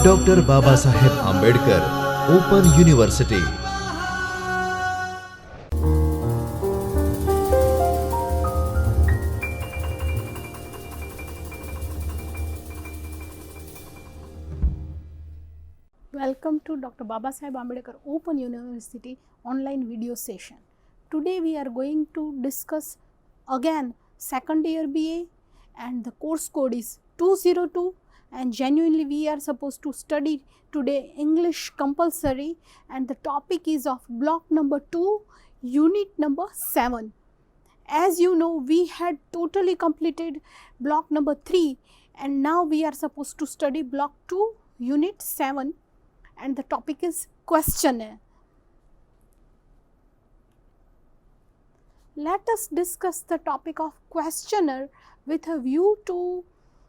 Doctor Babasaheb Ambedkar open university. Welcome to Dr. B.A.ENGLISH Open University online video session. Today we are going to discuss again second year BA and the course code is 202, and genuinely we are supposed to study today English compulsory, and the topic is of block number 2 unit number 7. As you know, we had totally completed block number 3 and now we are supposed to study block 2 unit 7, and the topic is questionnaire. Let us discuss the topic of questionnaire with a view to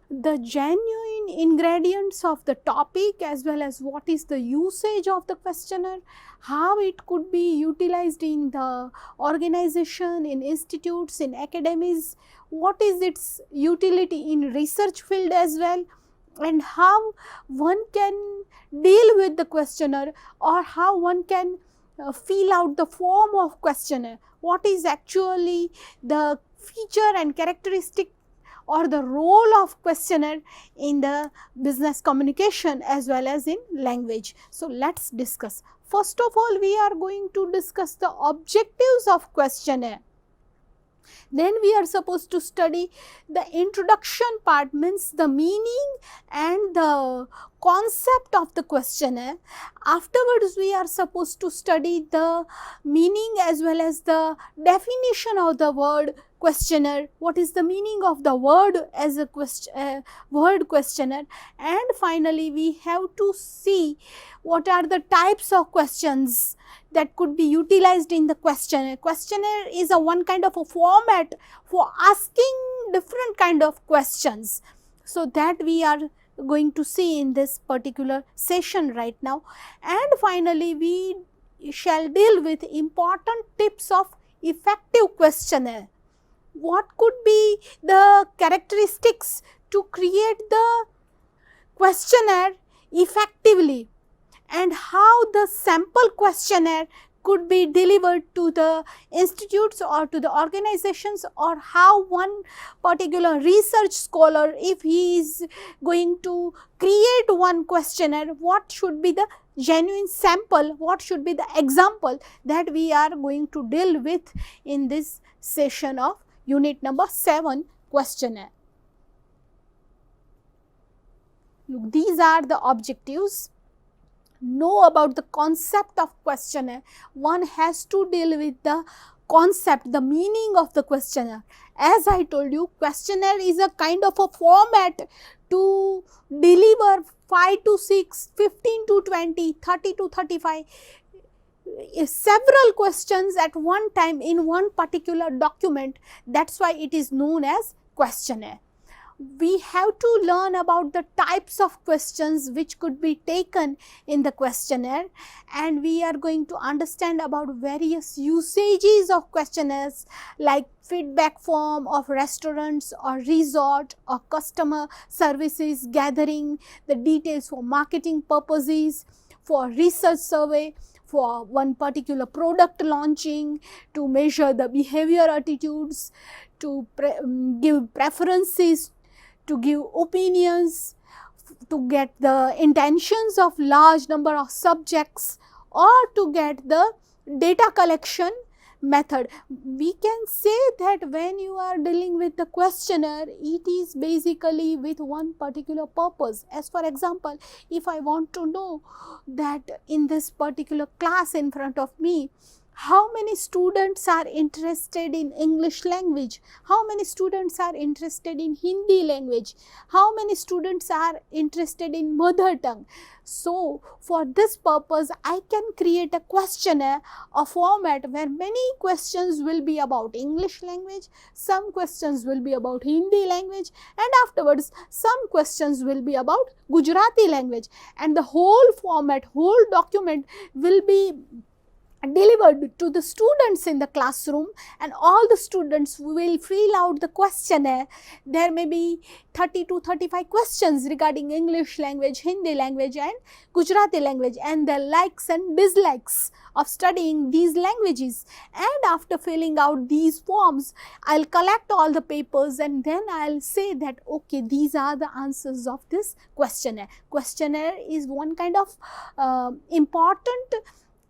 the genuine ingredients of the topic, as well as what is the usage of the questionnaire, how it could be utilized in the organization, in institutes, in academies, what is its utility in research field as well, and how one can deal with the questionnaire, or how one can fill out the form of questionnaire, what is actually the feature and characteristic or the role of questionnaire in the business communication as well as in language. So, let us discuss. First of all, we are going to discuss the objectives of questionnaire. Then we are supposed to study the introduction part, means the meaning and the concept of the questionnaire. Afterwards, we are supposed to study the meaning as well as the definition of the word questionnaire, what is the meaning of the word as a word questionnaire, and finally we have to see what are the types of questions that could be utilized in the questionnaire. Questionnaire is a one kind of a format for asking different kind of questions. So, that we are going to see in this particular session right now, and finally we shall deal with important tips of effective questionnaire. What could be the characteristics to create the questionnaire effectively, and how the sample questionnaire could be delivered to the institutes or to the organizations, or how one particular research scholar, if he is going to create one questionnaire, what should be the genuine sample, what should be the example, that we are going to deal with in this session of unit number 7, questionnaire. Look, these are the objectives. Know about the concept of questionnaire. One has to deal with the concept, the meaning of the questionnaire. As I told you, questionnaire is a kind of a format to deliver 5 to 6, 15 to 20, 30 to 35 several questions at one time in one particular document. That is why it is known as questionnaire. We have to learn about the types of questions which could be taken in the questionnaire, and we are going to understand about various usages of questionnaires, like feedback form of restaurants or resort or customer services, gathering the details for marketing purposes, for research survey, for one particular product launching, to measure the behavior attitudes, to give preferences, to give opinions, to get the intentions of large number of subjects, or to get the data collection method. We can say that when you are dealing with the questionnaire, it is basically with one particular purpose. As for example, if I want to know that in this particular class in front of me, how many students are interested in English language, how many students are interested in Hindi language, how many students are interested in mother tongue. So, for this purpose, I can create a questionnaire, a format where many questions will be about English language, some questions will be about Hindi language, and afterwards some questions will be about Gujarati language, and the whole format, whole document will be delivered to the students in the classroom, and all the students will fill out the questionnaire. There may be 30 to 35 questions regarding English language, Hindi language and Gujarati language, and the likes and dislikes of studying these languages. And after filling out these forms, I'll collect all the papers and then I'll say that okay, these are the answers of this questionnaire. Questionnaire is one kind of important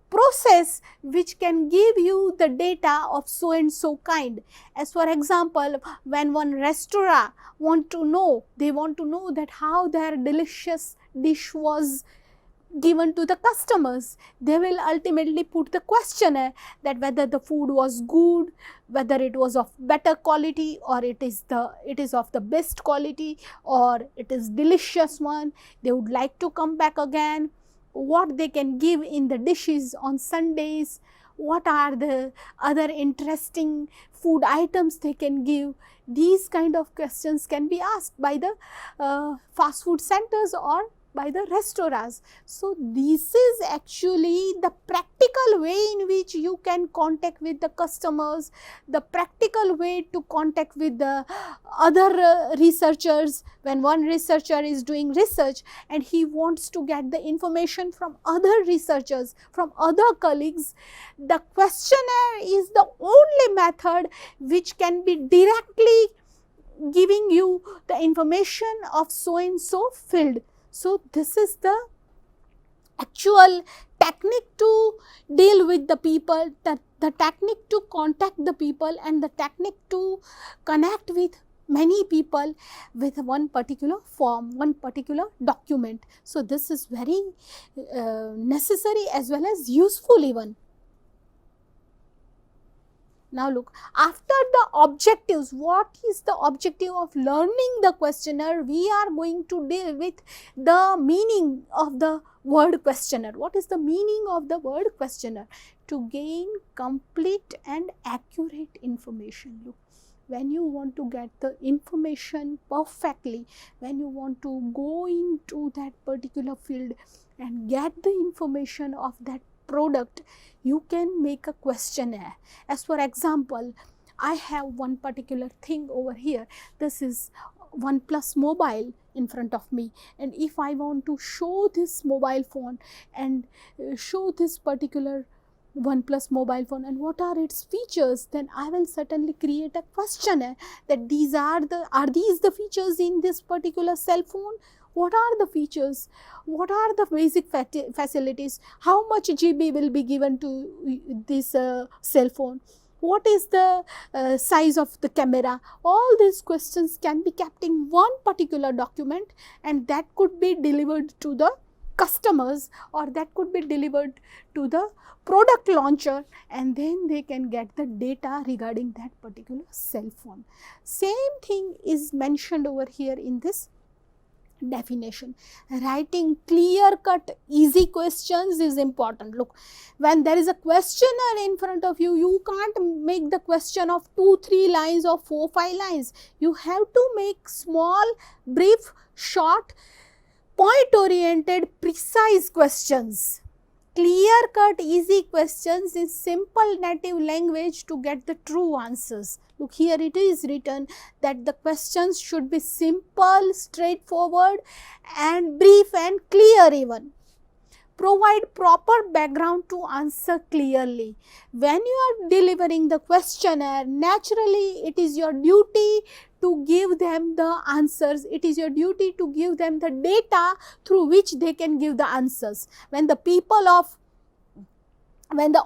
process which can give you the data of so and so kind. As for example, when one restaurant they want to know that how their delicious dish was given to the customers, they will ultimately put the questionnaire that whether the food was good, whether it was of better quality, or it is of the best quality, or it is delicious one, they would like to come back again, what they can give in the dishes on Sundays, what are the other interesting food items they can give. These kind of questions can be asked by the fast food centers or by the restaurants. So this is actually the practical way in which you can contact with the customers, the practical way to contact with the other researchers. When one researcher is doing research and he wants to get the information from other researchers, from other colleagues, the questionnaire is the only method which can be directly giving you the information of so and so field. So this is the actual technique to deal with the people, the technique to contact the people, and the technique to connect with many people with one particular form, one particular document. So this is very necessary as well as useful even. Now look, after the objectives, what is the objective of learning the questionnaire? We are going to deal with the meaning of the word questionnaire. What is the meaning of the word questionnaire? To gain complete and accurate information. Look, when you want to get the information perfectly, when you want to go into that particular field and get the information of that product, you can make a questionnaire. As for example, I have one particular thing over here. This is OnePlus mobile in front of me, and if I want to show this mobile phone and show this particular OnePlus mobile phone and what are its features, then I will certainly create a questionnaire that are these the features in this particular cell phone? What are the features? What are the basic facilities? How much GB will be given to this cell phone? What is the size of the camera? All these questions can be kept in one particular document, and that could be delivered to the customers, or that could be delivered to the product launcher, and then they can get the data regarding that particular cell phone. Same thing is mentioned over here in this definition. Writing clear-cut, easy questions is important. Look, when there is a questionnaire in front of you, you can't make the question of 2-3 lines or 4-5 lines. You have to make small, brief, short, point-oriented, precise questions. Clear-cut, easy questions in simple native language to get the true answers. Look, here it is written that the questions should be simple, straightforward and brief and clear even. Provide proper background to answer clearly. When you are delivering the questionnaire, naturally it is your duty to give them the answers. It is your duty to give them the data through which they can give the answers. When the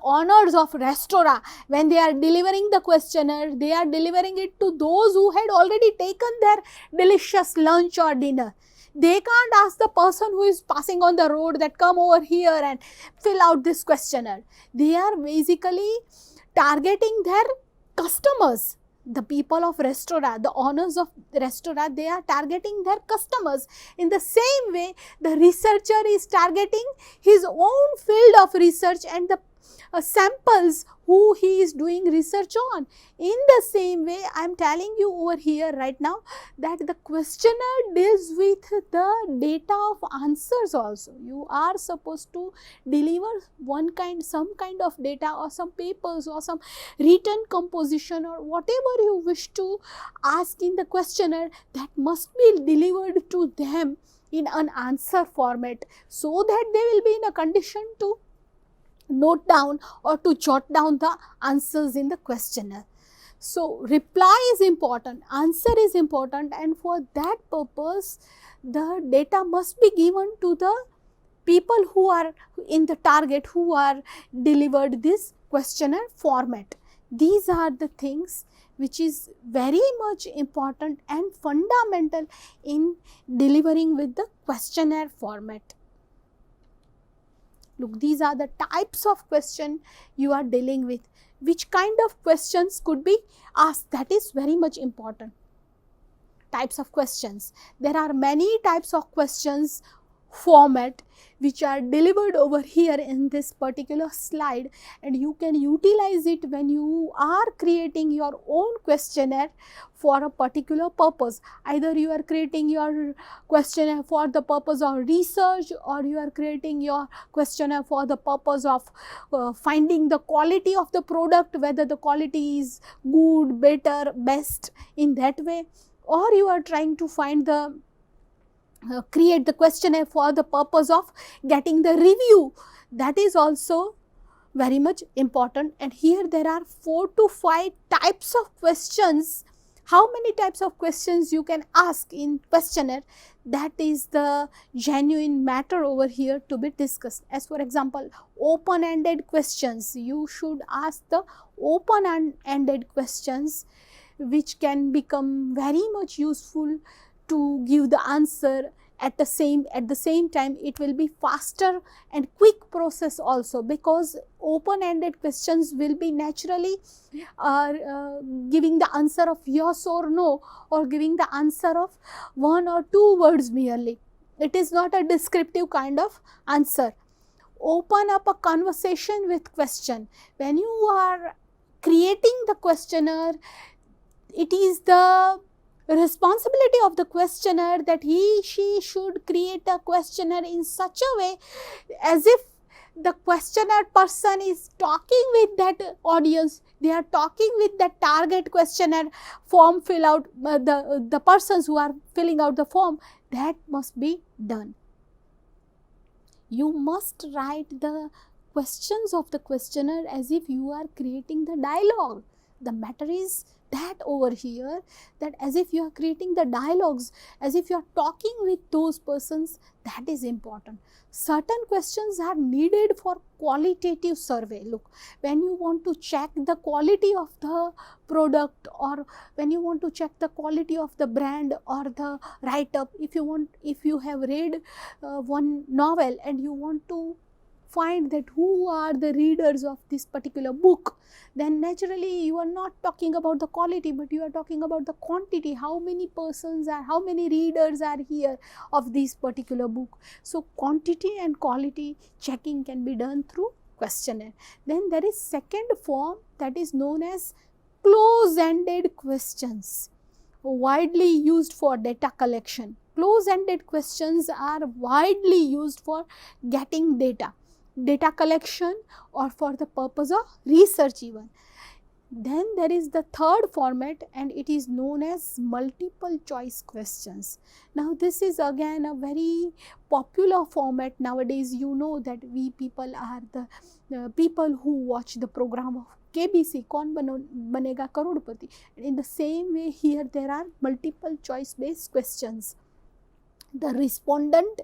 owners of restaurant, when they are delivering the questionnaire, they are delivering it to those who had already taken their delicious lunch or dinner. They can't ask the person who is passing on the road that come over here and fill out this questionnaire. They are basically targeting their customers. The people of restaurant, the owners of restaurant, they are targeting their customers. In the same way, the researcher is targeting his own field of research, and the samples who he is doing research on. In the same way, I am telling you over here right now that the questionnaire deals with the data of answers also. You are supposed to deliver some kind of data or some papers or some written composition or whatever you wish to ask in the questionnaire, that must be delivered to them in an answer format, so that they will be in a condition to note down or to jot down the answers in the questionnaire. So reply is important, answer is important, and for that purpose the data must be given to the people who are in the target, who are delivered this questionnaire format. These are the things which is very much important and fundamental in delivering with the questionnaire format. Look, these are the types of question you are dealing with. Which kind of questions could be asked? That is very much important. Types of questions. There are many types of questions format which are delivered over here in this particular slide, and you can utilize it when you are creating your own questionnaire for a particular purpose. Either you are creating your questionnaire for the purpose of research, or you are creating your questionnaire for the purpose of finding the quality of the product, whether the quality is good, better, best, in that way, or you are trying to find the create the questionnaire for the purpose of getting the review. That is also very much important. And here there are 4 to 5 types of questions. How many types of questions you can ask in questionnaire? That is the genuine matter over here to be discussed. As for example, open-ended questions. You should ask the open-ended questions, which can become very much useful to give the answer at the same time. It will be faster and quick process also, because open-ended questions will be naturally giving the answer of yes or no, or giving the answer of 1 or 2 words merely. It is not a descriptive kind of answer. Open up a conversation with question. When you are creating the questionnaire, it is the responsibility of the questionnaire that she should create a questionnaire in such a way as if the questionnaire person is talking with that audience. They are talking with the target questionnaire form fill out, the persons who are filling out the form. That must be done. You must write the questions of the questionnaire as if you are creating the dialogue. The matter is that over here, that as if you are creating the dialogues, as if you are talking with those persons. That is important. Certain questions are needed for qualitative survey. Look, when you want to check the quality of the product, or when you want to check the quality of the brand or the write-up, if you have read one novel and you want to find that who are the readers of this particular book, then naturally you are not talking about the quality, but you are talking about the quantity. How many persons are, how many readers are here of this particular book. So quantity and quality checking can be done through questionnaire. Then there is second form, that is known as close-ended questions, widely used for data collection. Close-ended questions are widely used for getting data collection, or for the purpose of research even. Then there is the third format, and it is known as multiple choice questions. Now this is again a very popular format nowadays. You know that we people are the people who watch the program of KBC, Kaun Banega Karodpati. In the same way, here there are multiple choice based questions. The respondent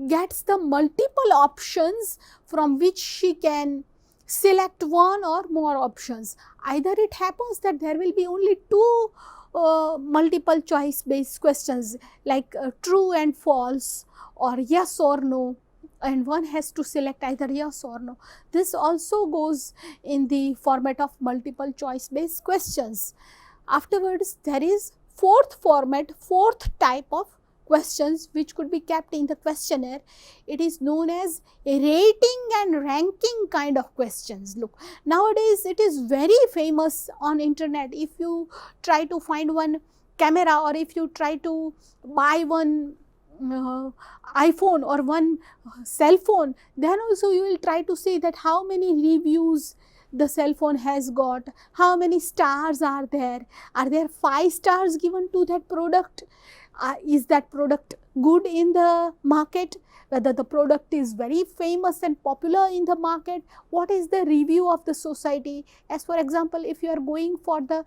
gets the multiple options from which she can select one or more options. Either it happens that there will be only 2 multiple choice based questions, like true and false, or yes or no, and one has to select either yes or no. This also goes in the format of multiple choice based questions. Afterwards, there is fourth format, fourth type of questions which could be kept in the questionnaire. It is known as a rating and ranking kind of questions. Look, nowadays it is very famous on internet. If you try to find one camera, or if you try to buy one iPhone or one cell phone, then also you will try to see that how many reviews the cell phone has got, how many stars are there 5 stars given to that product, is that product good in the market, whether the product is very famous and popular in the market, what is the review of the society. As for example, if you are going for the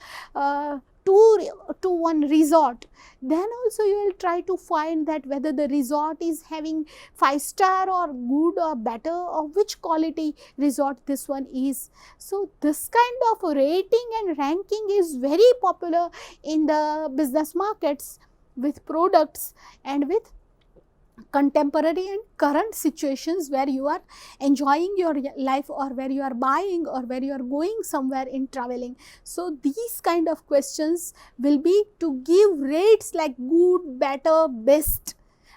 tour to one resort, then also you will try to find that whether the resort is having 5 star or good or better, or which quality resort this one is. So this kind of rating and ranking is very popular in the business markets with products and with contemporary and current situations where you are enjoying your life, or where you are buying, or where you are going somewhere in traveling. So these kind of questions will be to give rates like good, better, best,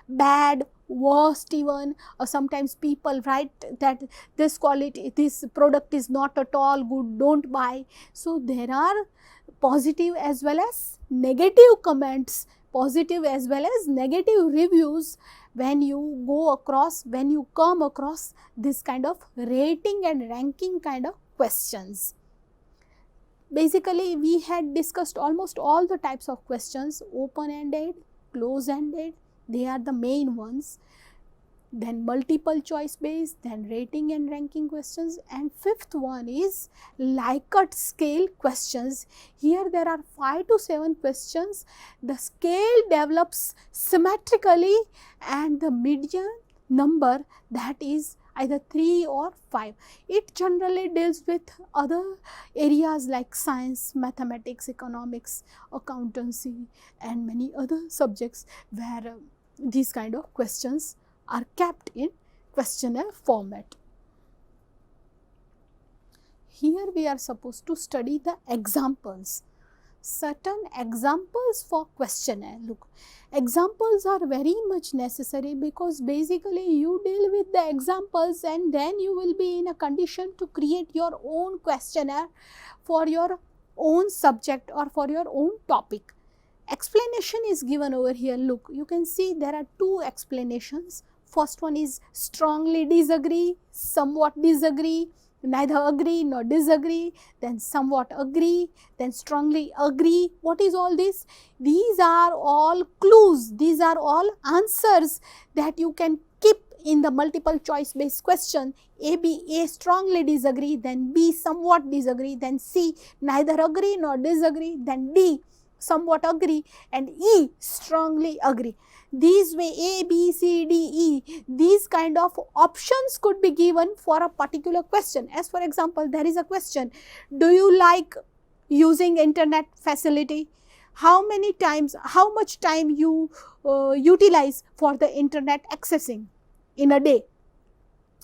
bad, worst even, or sometimes people write that this quality, this product is not at all good, don't buy. So there are positive as well as negative comments, positive as well as negative reviews when you go across, when you come across this kind of rating and ranking kind of questions. Basically, we had discussed almost all the types of questions: open-ended, close-ended, they are the main ones. Then multiple choice based, then rating and ranking questions, and fifth one is Likert scale questions. Here there are 5 to 7 questions. The scale develops symmetrically, and the median number, that is either 3 or 5. It generally deals with other areas like science, mathematics, economics, accountancy, and many other subjects where these kind of questions are kept in questionnaire format. Here we are supposed to study the examples, certain examples for questionnaire. Look, examples are very much necessary, because basically you deal with the examples and then you will be in a condition to create your own questionnaire for your own subject or for your own topic. Explanation is given over here. Look, you can see there are 2 explanations. First one is strongly disagree, somewhat disagree, neither agree nor disagree, then somewhat agree, then strongly agree. What is all this? These are all clues, these are all answers that you can keep in the multiple choice based question. A strongly disagree, then B somewhat disagree, then C neither agree nor disagree, then D somewhat agree, and E strongly agree. These way A, B, C, D, E, these kind of options could be given for a particular question. As for example, there is a question: do you like using internet facility? How many times, how much time you utilize for the internet accessing in a day?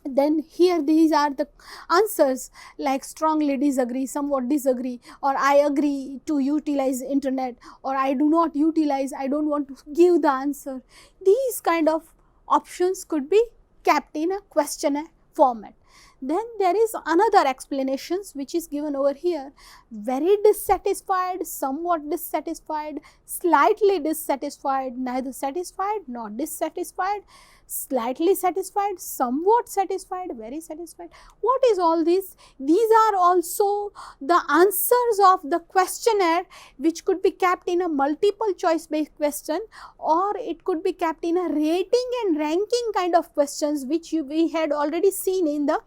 Then here these are the answers like strongly disagree, somewhat disagree, or I agree to utilize internet, or I do not utilize, I don't want to give the answer. These kind of options could be kept in a questionnaire format. Then there is another explanations which is given over here: very dissatisfied, somewhat dissatisfied, slightly dissatisfied, neither satisfied nor dissatisfied, slightly satisfied, somewhat satisfied, very satisfied. What is all this? These are also the answers of the questionnaire, which could be kept in a multiple choice based question, or it could be kept in a rating and ranking kind of questions, which we had already seen in the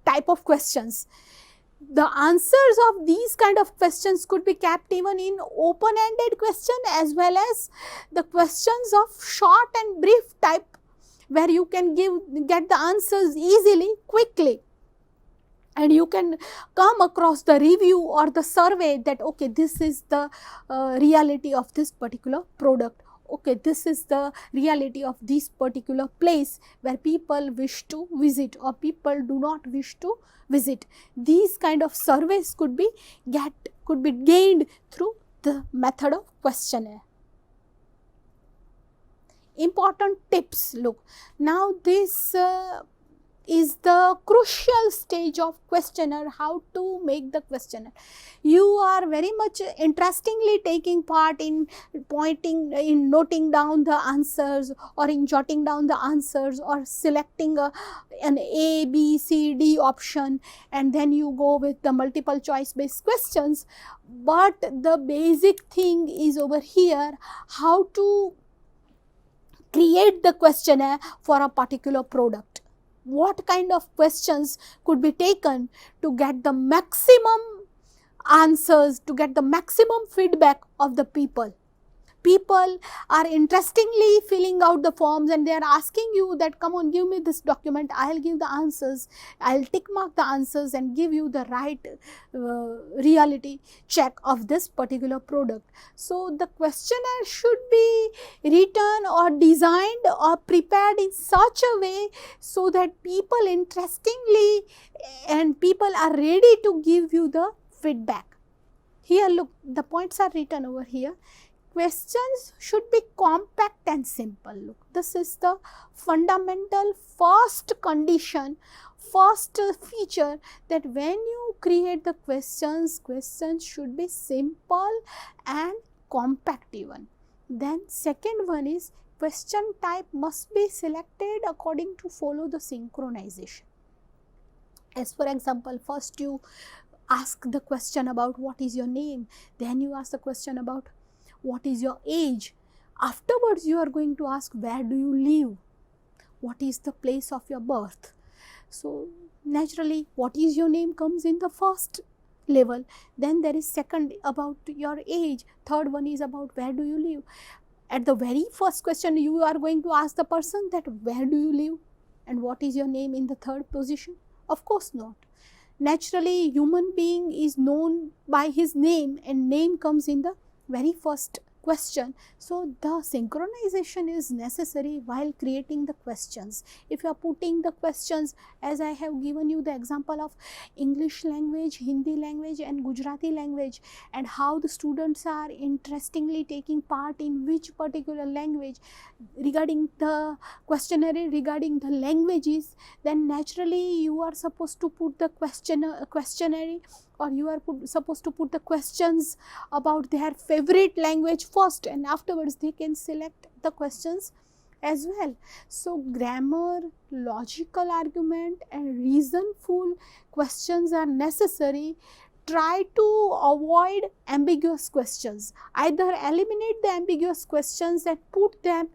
type of questions. The answers of these kind of questions could be kept even in open-ended question, as well as the questions of short and brief type, where you can get the answers easily, quickly, and you can come across the review or the survey that okay, this is the reality of this particular product, okay, this is the reality of this particular place where people wish to visit or people do not wish to visit. These kind of surveys could be gained through the method of questionnaire. important tips. Look, now this is the crucial stage of questionnaire, how to make the questionnaire. You are very much interestingly taking part in noting down the answers, or in jotting down the answers, or selecting an A, B, C, D option, and then you go with the multiple choice based questions. But the basic thing is over here, how to create the questionnaire for a particular product. What kind of questions could be taken to get the maximum answers, to get the maximum feedback of the people. People are interestingly filling out the forms, and they are asking you that, come on, give me this document, I'll give the answers, I'll tick mark the answers and give you the right reality check of this particular product. So the questionnaire should be written or designed or prepared in such a way so that people interestingly and people are ready to give you the feedback. Here, look, the points are written over here. Questions should be compact and simple. Look, this is the fundamental first condition, first feature, that when you create the questions, questions should be simple and compact even. Then second one is, question type must be selected according to follow the synchronization. As for example, first you ask the question about what is your name, then you ask the question about what is your age. Afterwards, you are going to ask where do you live, what is the place of your birth. So naturally, what is your name comes in the first level. Then there is second about your age. Third one is about where do you live. At the very first question, you are going to ask the person that where do you live and what is your name in the third position? Of course not. Naturally, human being is known by his name, and name comes in the very first question. So the synchronization is necessary while creating the questions. If you are putting the questions, as I have given you the example of English language, Hindi language and Gujarati language, and how the students are interestingly taking part in which particular language, regarding the questionnaire regarding the languages, then naturally you are supposed to put the questionnaire, or you are supposed to put the questions about their favorite language first, and afterwards they can select the questions as well. So grammar, logical argument and reasonful questions are necessary. Try to avoid ambiguous questions. Either eliminate the ambiguous questions and put them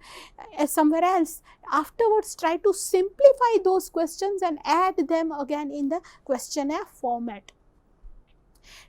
somewhere else. Afterwards, try to simplify those questions and add them again in the questionnaire format.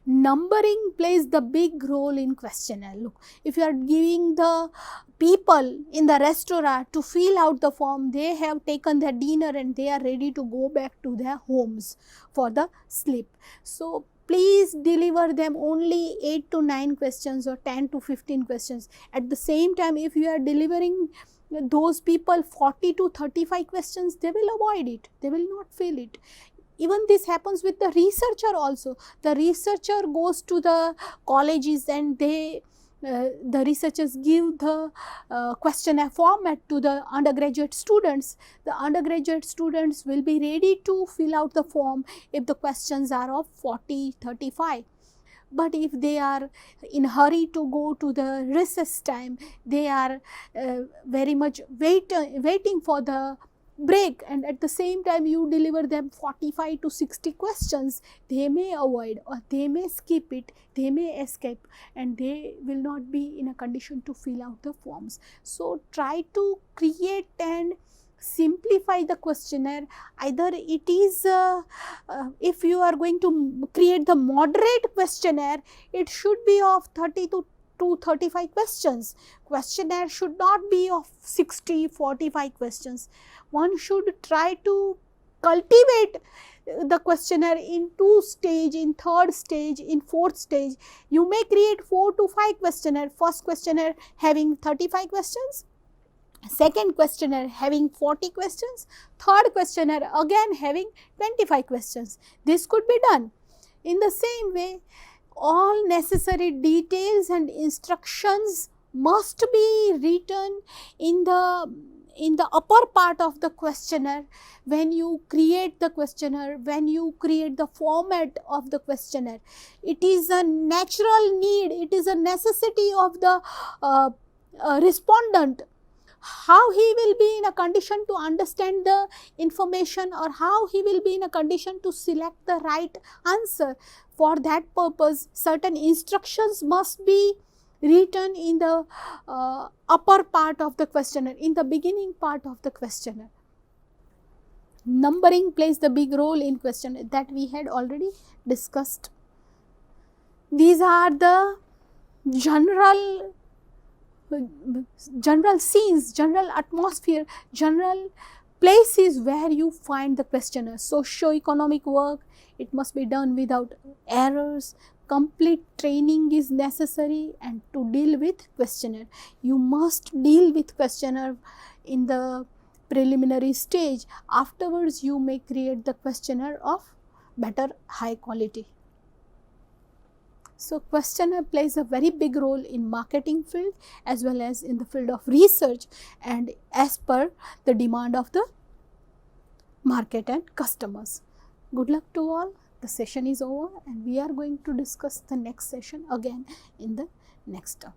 Numbering plays the big role in questionnaire. Look, if you are giving the people in the restaurant to fill out the form, they have taken their dinner and they are ready to go back to their homes for the sleep. So please deliver them only 8 to 9 questions or 10 to 15 questions. At the same time, if you are delivering those people 40 to 35 questions, they will avoid it, they will not fill it. Even this happens with the researcher also. The researcher goes to the colleges and the researchers give the questionnaire format to the undergraduate students. The undergraduate students will be ready to fill out the form if the questions are of 40, 35. But if they are in hurry to go to the recess time, they are very much waiting for the break, and at the same time you deliver them 45 to 60 questions, they may avoid or they may skip it, they may escape, and they will not be in a condition to fill out the forms. So try to create and simplify the questionnaire. Either it is if you are going to create the moderate questionnaire, it should be of 30 to 35 questions. Questionnaire should not be of 60, 45 questions. One should try to cultivate the questionnaire in 2 stage, in 3rd stage, in 4th stage. You may create 4 to 5 questionnaire. First questionnaire having 35 questions, second questionnaire having 40 questions, third questionnaire again having 25 questions. This could be done. In the same way, all necessary details and instructions must be written in the upper part of the questionnaire. When you create the questionnaire, when you create the format of the questionnaire, it is a natural need, it is a necessity of the respondent, how he will be in a condition to understand the information, or how he will be in a condition to select the right answer. For that purpose, certain instructions must be written in the upper part of the questionnaire, in the beginning part of the questionnaire. Numbering plays the big role in questionnaire, that we had already discussed. These are the general scenes, general atmosphere, general places where you find the questionnaire. Socio-economic work, it must be done without errors. Complete training is necessary, and to deal with questionnaire, you must deal with questionnaire in the preliminary stage. Afterwards, you may create the questionnaire of better high quality. So, questionnaire plays a very big role in marketing field as well as in the field of research, and as per the demand of the market and customers. Good luck to all. The session is over, and we are going to discuss the next session again in the next term.